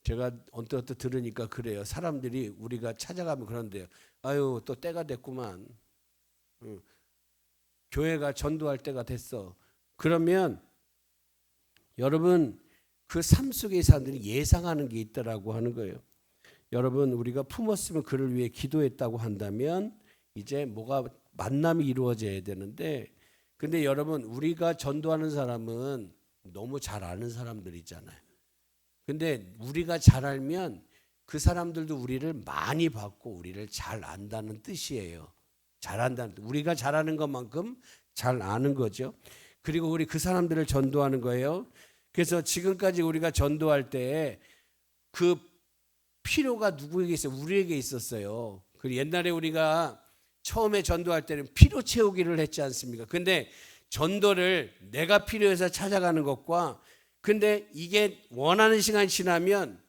제가 언뜻 들으니까 그래요. 사람들이 우리가 찾아가면 그런데요. 아유 또 때가 됐구만. 교회가 전도할 때가 됐어. 그러면 여러분 그 삶 속의 사람들이 예상하는 게 있다라고 하는 거예요. 여러분 우리가 품었으면 그를 위해 기도했다고 한다면 이제 뭐가 만남이 이루어져야 되는데 근데 여러분 우리가 전도하는 사람은 너무 잘 아는 사람들이잖아요. 근데 우리가 잘 알면 그 사람들도 우리를 많이 받고 우리를 잘 안다는 뜻이에요. 잘 안다는 뜻. 우리가 잘하는 것만큼 잘 아는 거죠. 그리고 우리 그 사람들을 전도하는 거예요. 그래서 지금까지 우리가 전도할 때 그 필요가 누구에게 있어요? 우리에게 있었어요. 그리고 옛날에 우리가 처음에 전도할 때는 필요 채우기를 했지 않습니까? 근데 전도를 내가 필요해서 찾아가는 것과 근데 이게 원하는 시간이 지나면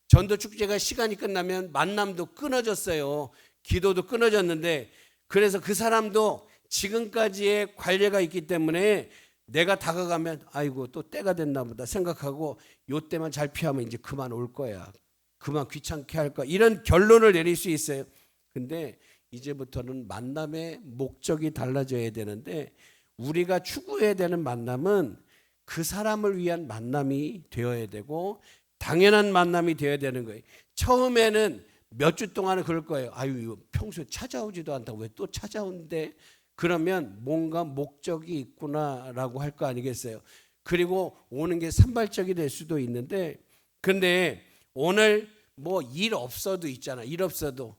전도 축제가 시간이 끝나면 만남도 끊어졌어요. 기도도 끊어졌는데 그래서 그 사람도 지금까지의 관례가 있기 때문에 내가 다가가면 아이고 또 때가 됐나 보다 생각하고 요 때만 잘 피하면 이제 그만 올 거야. 그만 귀찮게 할 거야. 이런 결론을 내릴 수 있어요. 근데 이제부터는 만남의 목적이 달라져야 되는데 우리가 추구해야 되는 만남은 그 사람을 위한 만남이 되어야 되고 당연한 만남이 되어야 되는 거예요. 처음에는 몇 주 동안은 그럴 거예요. 아유 평소에 찾아오지도 않다고 왜 또 찾아오는데 그러면 뭔가 목적이 있구나라고 할 거 아니겠어요. 그리고 오는 게 산발적이 될 수도 있는데, 근데 오늘 뭐 일 없어도 있잖아. 일 없어도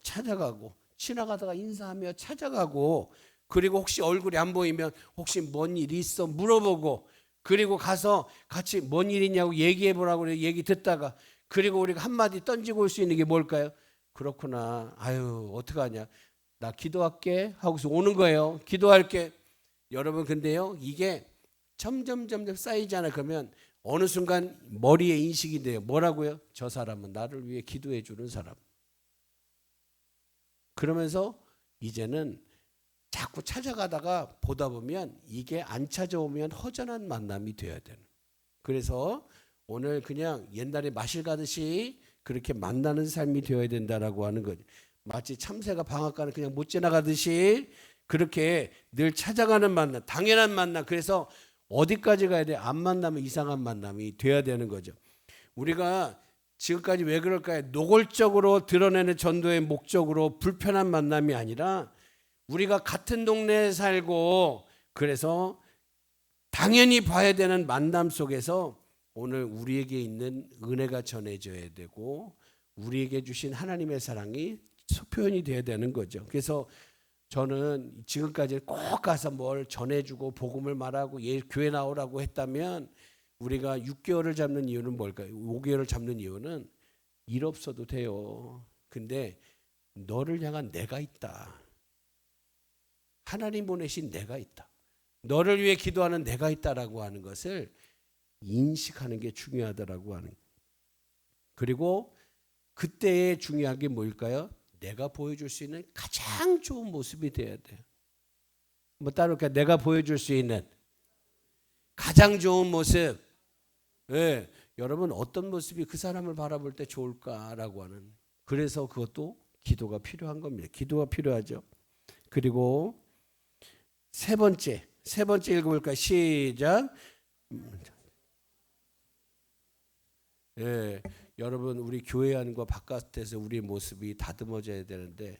찾아가고, 지나가다가 인사하며 찾아가고, 그리고 혹시 얼굴이 안 보이면 혹시 뭔 일이 있어 물어보고, 그리고 가서 같이 뭔 일이냐고 얘기해 보라고 그래. 얘기 듣다가, 그리고 우리가 한마디 던지고 올 수 있는 게 뭘까요? 그렇구나, 아유 어떡하냐, 나 기도할게 하고서 오는 거예요. 기도할게. 여러분, 근데요, 이게 점점 쌓이잖아요. 그러면 어느 순간 머리에 인식이 돼요. 뭐라고요? 저 사람은 나를 위해 기도해 주는 사람. 그러면서 이제는 자꾸 찾아가다가 보다 보면 이게 안 찾아오면 허전한 만남이 되어야 되는. 그래서 오늘 그냥 옛날에 마실 가듯이 그렇게 만나는 삶이 되어야 된다라고 하는 거죠. 마치 참새가 방앗간을 그냥 못 지나가듯이 그렇게 늘 찾아가는 만남, 당연한 만남. 그래서 어디까지 가야 돼? 안 만나면 이상한 만남이 돼야 되는 거죠. 우리가 지금까지 왜 그럴까요? 노골적으로 드러내는 전도의 목적으로 불편한 만남이 아니라 우리가 같은 동네에 살고 그래서 당연히 봐야 되는 만남 속에서 오늘 우리에게 있는 은혜가 전해져야 되고 우리에게 주신 하나님의 사랑이 표현이 돼야 되는 거죠. 그래서 저는 지금까지 꼭 가서 뭘 전해주고 복음을 말하고 교회 나오라고 했다면 우리가 6개월을 잡는 이유는 뭘까요? 5개월을 잡는 이유는 일 없어도 돼요. 근데 너를 향한 내가 있다. 하나님 보내신 내가 있다. 너를 위해 기도하는 내가 있다라고 하는 것을 인식하는 게 중요하다라고 하는. 그리고 그때의 중요한 게 뭘까요? 내가 보여줄 수 있는 가장 좋은 모습이 돼야 돼요. 뭐 따로 내가 보여줄 수 있는 가장 좋은 모습. 네. 여러분, 어떤 모습이 그 사람을 바라볼 때 좋을까라고 하는. 그래서 그것도 기도가 필요한 겁니다. 기도가 필요하죠. 그리고 세 번째 읽어볼까요? 시작. 예, 여러분, 우리 교회 안과 바깥에서 우리의 모습이 다듬어져야 되는데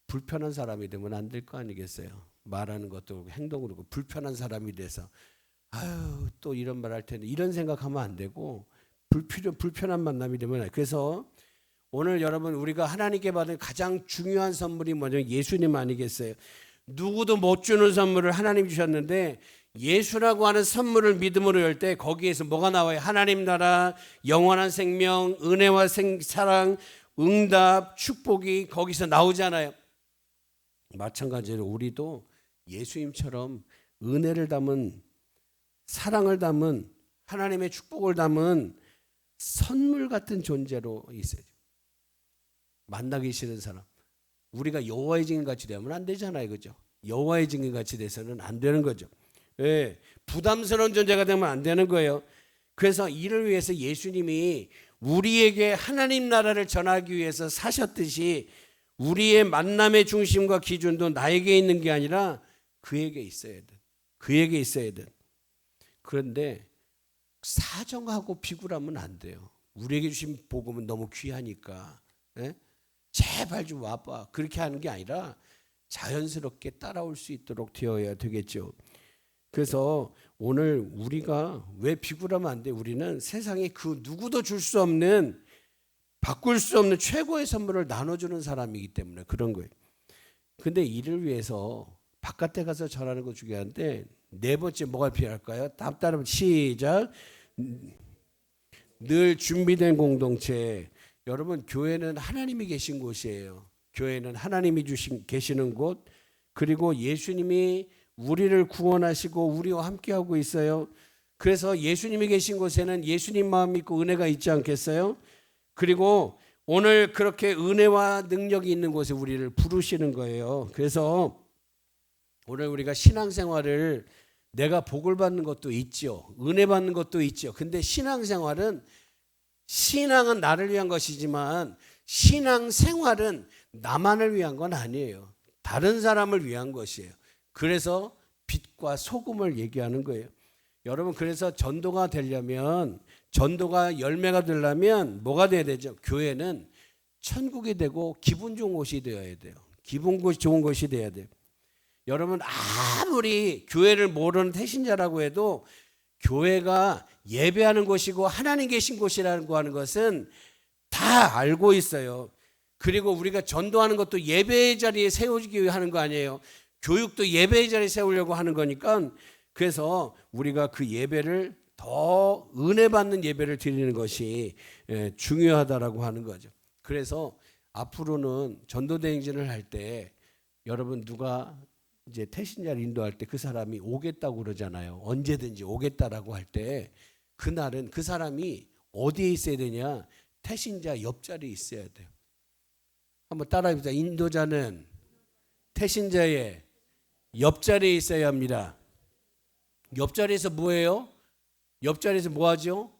불편한 사람이 되면 안 될 거 아니겠어요? 말하는 것도 그렇고 행동으로 그렇고 불편한 사람이 돼서 아유 또 이런 말 할 텐데 이런 생각하면 안 되고 불편한 만남이 되면. 그래서 오늘 여러분, 우리가 하나님께 받은 가장 중요한 선물이 뭐냐면 예수님 아니겠어요? 누구도 못 주는 선물을 하나님 주셨는데 예수라고 하는 선물을 믿음으로 열 때 거기에서 뭐가 나와요? 하나님 나라, 영원한 생명, 은혜와 사랑, 응답, 축복이 거기서 나오잖아요. 마찬가지로 우리도 예수님처럼 은혜를 담은, 사랑을 담은, 하나님의 축복을 담은 선물 같은 존재로 있어야죠. 만나기 싫은 사람, 우리가 여호와의 증인 같이 되면 안 되잖아요, 그죠? 여호와의 증인 같이 돼서는 안 되는 거죠. 예, 부담스러운 존재가 되면 안 되는 거예요. 그래서 이를 위해서 예수님이 우리에게 하나님 나라를 전하기 위해서 사셨듯이 우리의 만남의 중심과 기준도 나에게 있는 게 아니라 그에게 있어야 돼. 그에게 있어야 돼. 그런데 사정하고 비굴하면 안 돼요. 우리에게 주신 복음은 너무 귀하니까. 예? 제발 좀 와봐. 그렇게 하는 게 아니라 자연스럽게 따라올 수 있도록 되어야 되겠죠. 그래서 오늘 우리가 왜 비굴하면 안 돼? 우리는 세상에 그 누구도 줄 수 없는, 바꿀 수 없는 최고의 선물을 나눠주는 사람이기 때문에 그런 거예요. 근데 이를 위해서 바깥에 가서 전하는 거 중요한데 네 번째 뭐가 필요할까요? 따라하면 시작. 늘 준비된 공동체. 여러분, 교회는 하나님이 계신 곳이에요. 교회는 하나님이 계시는 곳, 그리고 예수님이 우리를 구원하시고 우리와 함께하고 있어요. 그래서 예수님이 계신 곳에는 예수님 마음 믿고 은혜가 있지 않겠어요? 그리고 오늘 그렇게 은혜와 능력이 있는 곳에 우리를 부르시는 거예요. 그래서 오늘 우리가 신앙생활을, 내가 복을 받는 것도 있죠, 은혜 받는 것도 있죠. 근데 신앙생활은, 신앙은 나를 위한 것이지만 신앙생활은 나만을 위한 건 아니에요. 다른 사람을 위한 것이에요. 그래서 빛과 소금을 얘기하는 거예요. 여러분, 그래서 전도가 되려면, 전도가 열매가 되려면 뭐가 돼야 되죠? 교회는 천국이 되고 기분 좋은 곳이 되어야 돼요. 기분 좋은 것이 돼야 돼요. 여러분 아무리 교회를 모르는 태신자라고 해도 교회가 예배하는 곳이고 하나님 계신 곳이라고 하는 것은 다 알고 있어요. 그리고 우리가 전도하는 것도 예배의 자리에 세우기 위해 하는 거 아니에요. 교육도 예배의 자리에 세우려고 하는 거니까 그래서 우리가 그 예배를 더 은혜 받는 예배를 드리는 것이 중요하다라고 하는 거죠. 그래서 앞으로는 전도대행진을 할 때 여러분 누가 이제 태신자를 인도할 때 그 사람이 오겠다고 그러잖아요. 언제든지 오겠다라고 할 때 그날은 그 사람이 어디에 있어야 되냐? 태신자 옆자리에 있어야 돼요. 한번 따라해보자. 인도자는 태신자의 옆자리에 있어야 합니다. 옆자리에서 뭐예요? 옆자리에서 뭐하죠?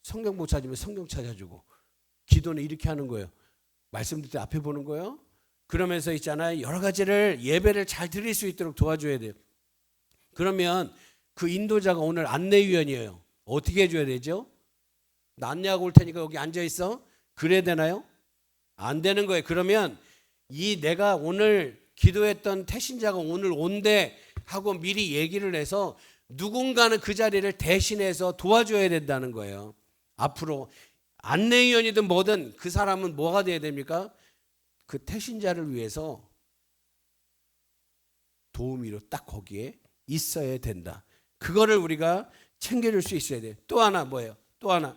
성경 못 찾으면 성경 찾아주고 기도는 이렇게 하는 거예요. 말씀 듣을 때 앞에 보는 거예요. 그러면서 있잖아요. 여러 가지를 예배를 잘 드릴 수 있도록 도와줘야 돼요. 그러면 그 인도자가 오늘 안내위원이에요. 어떻게 해줘야 되죠? 나 안내하고 올 테니까 여기 앉아있어. 그래야 되나요? 안 되는 거예요. 그러면 이 내가 오늘 기도했던 태신자가 오늘 온대 하고 미리 얘기를 해서 누군가는 그 자리를 대신해서 도와줘야 된다는 거예요. 앞으로 안내위원이든 뭐든 그 사람은 뭐가 돼야 됩니까? 그 태신자를 위해서 도우미로 딱 거기에 있어야 된다. 그거를 우리가 챙겨줄 수 있어야 돼요. 또 하나 뭐예요? 또 하나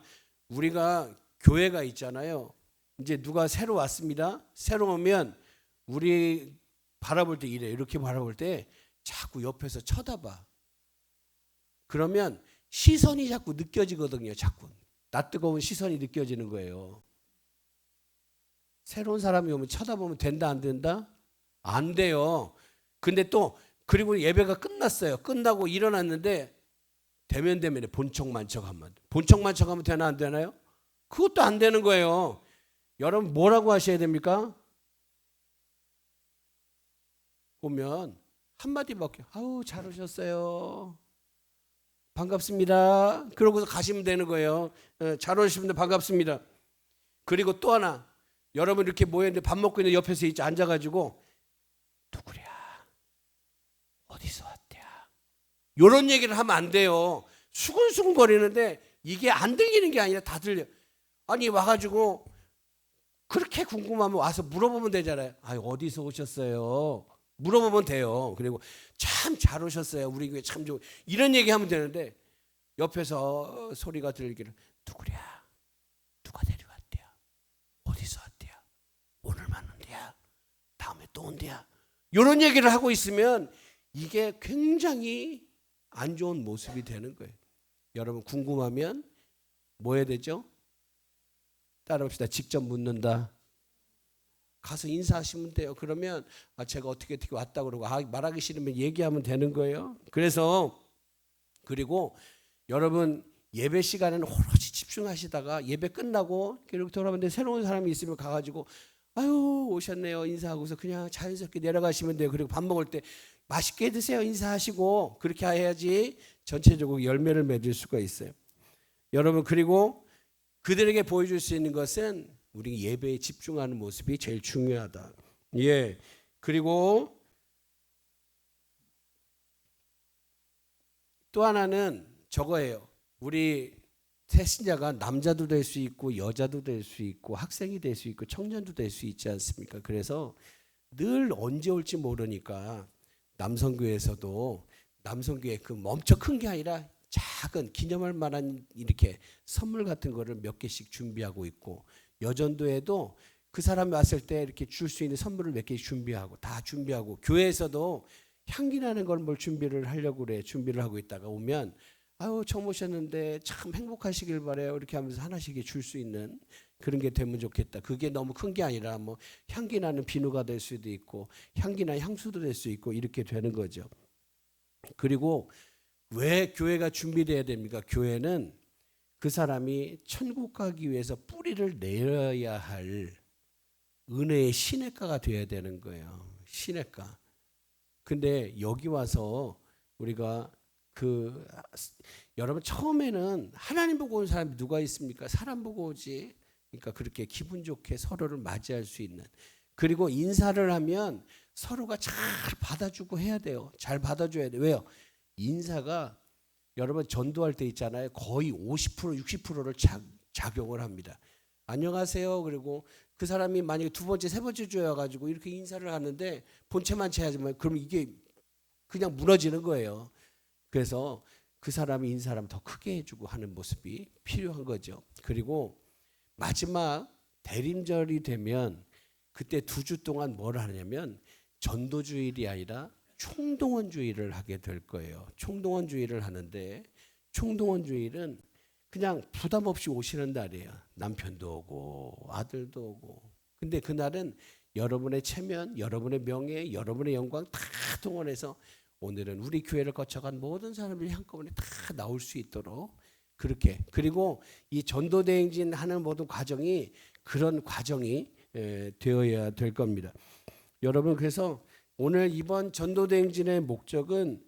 우리가 교회가 있잖아요. 이제 누가 새로 왔습니다. 새로 오면 우리 바라볼 때 이래. 이렇게 바라볼 때 자꾸 옆에서 쳐다봐. 그러면 시선이 자꾸 느껴지거든요. 자꾸 낯뜨거운 시선이 느껴지는 거예요. 새로운 사람이 오면 쳐다보면 된다 안 된다? 안 돼요. 근데 또 그리고 예배가 끝났어요. 끝나고 일어났는데 대면대면에 본척만척하면 본척만척하면 되나 안 되나요? 그것도 안 되는 거예요. 여러분 뭐라고 하셔야 됩니까? 보면 한마디밖에 아우 잘 오셨어요. 반갑습니다. 그러고서 가시면 되는 거예요. 잘 오셨습니다. 반갑습니다. 그리고 또 하나 여러분 이렇게 모였는데 밥 먹고 있는 옆에서 있지 앉아가지고 누구랴 어디서 왔대야 이런 얘기를 하면 안 돼요. 수근수근거리는데 이게 안 들리는 게 아니라 다 들려. 아니 와가지고 그렇게 궁금하면 와서 물어보면 되잖아요. 아 어디서 오셨어요? 물어보면 돼요. 그리고 참 잘 오셨어요. 우리 교회 참 좋은 이런 얘기하면 되는데 옆에서 소리가 들리기를 누구랴 누가 데려왔대야 어디서 왔대야 오늘 만난대야 다음에 또 온대야 이런 얘기를 하고 있으면 이게 굉장히 안 좋은 모습이 되는 거예요. 여러분 궁금하면 뭐 해야 되죠? 따라합시다. 직접 묻는다. 가서 인사하시면 돼요. 그러면 제가 어떻게 왔다 그러고 말하기 싫으면 얘기하면 되는 거예요. 그래서 그리고 여러분 예배 시간에는 오로지 집중하시다가 예배 끝나고 이렇게 돌아오는데 새로운 사람이 있으면 가가지고 아유 오셨네요 인사하고서 그냥 자연스럽게 내려가시면 돼요. 그리고 밥 먹을 때 맛있게 드세요 인사하시고 그렇게 해야지 전체적으로 열매를 맺을 수가 있어요. 여러분 그리고 그들에게 보여줄 수 있는 것은 우리 예배에 집중하는 모습이 제일 중요하다. 예. 그리고 또 하나는 저거예요. 우리 태신자가 남자도 될 수 있고 여자도 될 수 있고 학생이 될 수 있고 청년도 될 수 있지 않습니까? 그래서 늘 언제 올지 모르니까 남성교회에서도 남성교회 그 엄청 큰 게 아니라 작은 기념할 만한 이렇게 선물 같은 거를 몇 개씩 준비하고 있고 여전도에도 그 사람이 왔을 때 이렇게 줄 수 있는 선물을 몇 개씩 준비하고 다 준비하고 교회에서도 향기 나는 걸 뭘 준비를 하려고 그래. 준비를 하고 있다가 오면 아유 처음 오셨는데 참 행복하시길 바래요. 이렇게 하면서 하나씩 줄 수 있는 그런 게 되면 좋겠다. 그게 너무 큰 게 아니라 뭐 향기 나는 비누가 될 수도 있고 향기 나는 향수도 될 수 있고 이렇게 되는 거죠. 그리고 왜 교회가 준비돼야 됩니까? 교회는 그 사람이 천국 가기 위해서 뿌리를 내려야 할 은혜의 시냇가가 되어야 되는 거예요. 시냇가. 근데 여기 와서 우리가 여러분 처음에는 하나님 보고 온 사람이 누가 있습니까? 사람 보고 오지. 그러니까 그렇게 기분 좋게 서로를 맞이할 수 있는. 그리고 인사를 하면 서로가 잘 받아주고 해야 돼요. 잘 받아줘야 돼요. 왜요? 인사가 여러분 전도할 때 있잖아요. 거의 50% 60%를 작용을 합니다. 안녕하세요. 그리고 그 사람이 만약에 두 번째 세 번째 주여가지고 이렇게 인사를 하는데 본체만 채하지만 그럼 이게 그냥 무너지는 거예요. 그래서 그 사람이 인사를 더 크게 해주고 하는 모습이 필요한 거죠. 그리고 마지막 대림절이 되면 그때 2주 동안 뭘 하냐면 전도주일이 아니라 총동원주일을 하게 될 거예요. 총동원주일을 하는데 총동원주일은 그냥 부담 없이 오시는 날이에요. 남편도 오고 아들도 오고. 근데 그날은 여러분의 체면, 여러분의 명예, 여러분의 영광 다 동원해서 오늘은 우리 교회를 거쳐간 모든 사람들이 한꺼번에 다 나올 수 있도록 그렇게. 그리고 이 전도대행진 하는 모든 과정이 그런 과정이 되어야 될 겁니다. 여러분, 그래서 오늘 이번 전도대행진의 목적은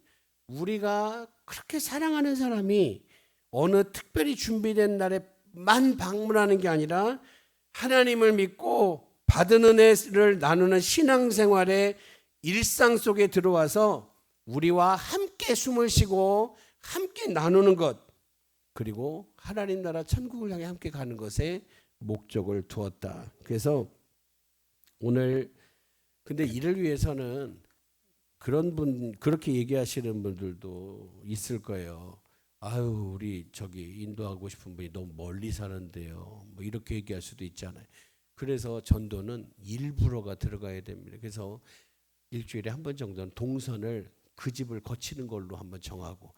우리가 그렇게 사랑하는 사람이 어느 특별히 준비된 날에만 방문하는 게 아니라 하나님을 믿고 받은 은혜를 나누는 신앙생활의 일상 속에 들어와서 우리와 함께 숨을 쉬고 함께 나누는 것, 그리고 하나님 나라 천국을 향해 함께 가는 것에 목적을 두었다. 그래서 오늘 근데 이를 위해서는 그렇게 얘기하시는 분들도 있을 거예요. 아유, 우리 저기 인도하고 싶은 분이 너무 멀리 사는데요. 뭐 이렇게 얘기할 수도 있잖아요. 그래서 전도는 일부러가 들어가야 됩니다. 그래서 일주일에 한 번 정도는 동선을 그 집을 거치는 걸로 한번 정하고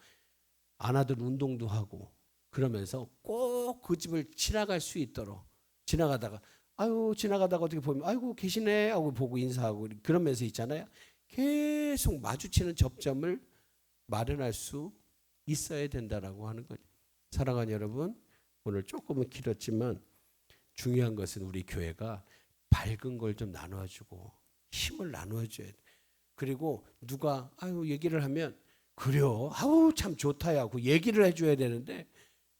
안 하던 운동도 하고 그러면서 꼭 그 집을 지나갈 수 있도록 지나가다가 어떻게 보면 아이고 계시네 하고 보고 인사하고 그러면서 있잖아요. 계속 마주치는 접점을 마련할 수 있어야 된다라고 하는 거죠. 사랑하는 여러분, 오늘 조금은 길었지만 중요한 것은 우리 교회가 밝은 걸 좀 나눠주고 힘을 나눠줘야 돼. 그리고 누가 얘기를 하면 그래요. 참 좋다야 하고 얘기를 해줘야 되는데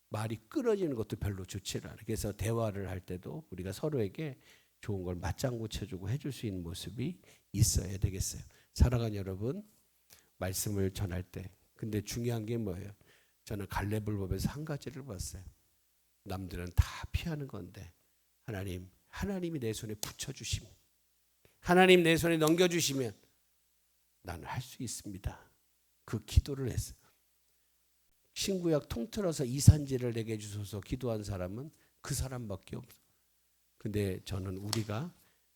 말이 끊어지는 것도 별로 좋지 않아요. 그래서 대화를 할 때도 우리가 서로에게 좋은 걸 맞장구 쳐주고 해줄 수 있는 모습이 있어야 되겠어요. 사랑하는 여러분, 말씀을 전할 때 근데 중요한 게 뭐예요? 저는 갈렙을 보면서 한 가지를 봤어요. 남들은 다 피하는 건데 하나님이 내 손에 붙여주시면, 하나님 내 손에 넘겨주시면 나는 할 수 있습니다. 그 기도를 했어요. 신구약 통틀어서 이산지를 내게 주소서 기도한 사람은 그 사람밖에 없어요. 근데 저는 우리가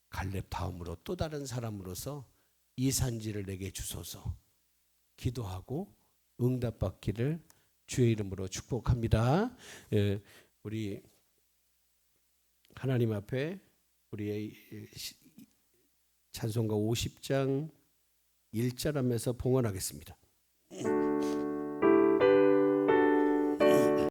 갈렙 다음으로 또 다른 사람으로서 이산지를 내게 주소서 기도하고 응답받기를 주의 이름으로 축복합니다. 우리 하나님 앞에 우리의 찬송가 50장 1절 하면서 봉헌하겠습니다.